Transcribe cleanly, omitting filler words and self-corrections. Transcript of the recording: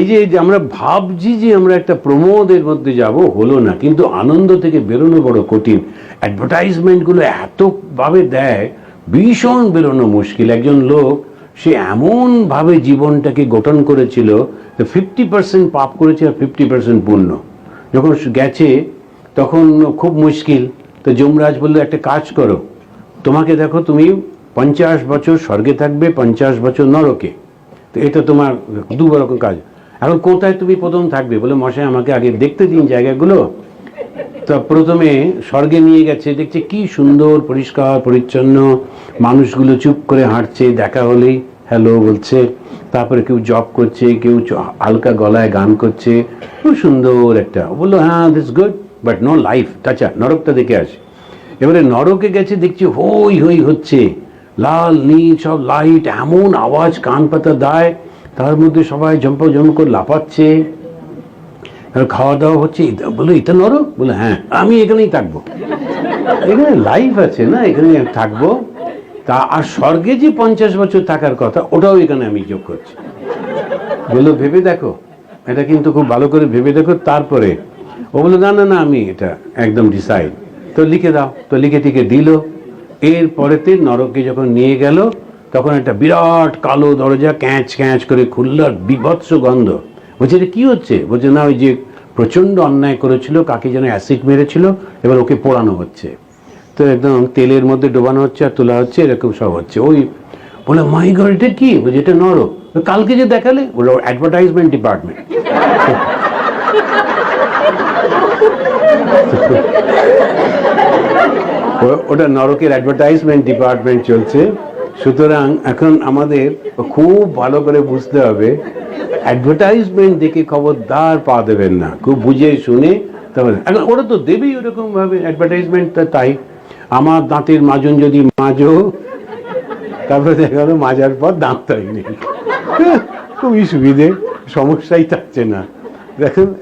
এই যে আমরা ভাবছি যে আমরা একটা প্রমোদের মধ্যে যাব, হলো না। কিন্তু আনন্দ থেকে বেরোনো বড় কঠিন। অ্যাডভার্টাইজমেন্টগুলো এতভাবে দেয়, ভীষণ বেরোনো মুশকিল। একজন লোক সে এমনভাবে জীবনটাকে গঠন করেছিল, 50% পাপ করেছে আর 50% পুণ্য। যখন গেছে তখন খুব মুশকিল। তো যমরাজ বললো, একটা কাজ করো, তোমাকে দেখো তুমি 50 বছর স্বর্গে থাকবে, 50 বছর নরকে। তো এটা তোমার দুরকম কাজ। এখন কোথায় তুমি প্রথম থাকবে? বলে, মশাই আমাকে আগে দেখতে দিন জায়গাগুলো। তো প্রথমে স্বর্গে নিয়ে গেছে, দেখছে কি সুন্দর পরিষ্কার পরিচ্ছন্ন, মানুষগুলো চুপ করে হাঁটছে, দেখা হলেই হ্যালো বলছে। তারপরে কেউ জব করছে, কেউ হালকা গলায় গান করছে, খুব সুন্দর একটা। বললো, হ্যাঁ this good, but no life. আচ্ছা নরকটা দেখে আসে। এবারে নরকে গেছে, দেখছি হই হই হচ্ছে, লাল নীল সব লাইট, এমন আওয়াজ কান পাতা দেয়, তার মধ্যে সবাই জম্প করে লাফাচ্ছে, খাওয়া দাওয়া হচ্ছে। বলো, এটা নরক? বলে, হ্যাঁ আমি এখানেই থাকবো, এখানে লাইফ আছে না, এখানে থাকবো। তা আর স্বর্গে যে 50 বছর থাকার কথা, ওটাও এখানে আমি যোগ করছি। বললো, ভেবে দেখো, এটা কিন্তু খুব ভালো করে ভেবে দেখো। তারপরে ও বললো, না না না, আমি এটা একদম ডিসাইড। তো লিখে দাও। তো লিখে টিকে দিল। এরপরেতে নরকে যখন নিয়ে গেল, তখন একটা বিরাট কালো দরজা ক্যাঁচ ক্যাঁচ করে খুলল, বিভৎস গন্ধ। বলছে, এটা কি হচ্ছে? বলছে, না ওই যে প্রচন্ড অন্যায় করেছিল, কাকে যেন অ্যাসিড মেরেছিল, এবার ওকে পোড়ানো হচ্ছে। তো একদম তেলের মধ্যে ডোবানো হচ্ছে আর তোলা হচ্ছে, এরকম সব হচ্ছে। ওই বলে, মাই গড, এটা কি? বলছে, এটা নরক। কালকে যে দেখালে, বলে অ্যাডভার্টাইজমেন্ট ডিপার্টমেন্ট। ওটা নরকের অ্যাডভার্টাইজমেন্ট ডিপার্টমেন্ট চলছে। সুতরাং এখন আমাদের খুব ভালো করে বুঝতে হবে, অ্যাডভার্টাইজমেন্ট দেখে খবরদার পা দেবেন না, খুব বুঝে শুনে। তবে এখন ওরা তো দেবেই ওরকম ভাবে অ্যাডভার্টাইজমেন্ট। তাই আমার দাঁতের মাজন যদি মাজো, তারপরে দেখা গেলো মাজার পর দাঁতটাই নেই। খুবই সুবিধে, সমস্যাই থাকছে না। দেখুন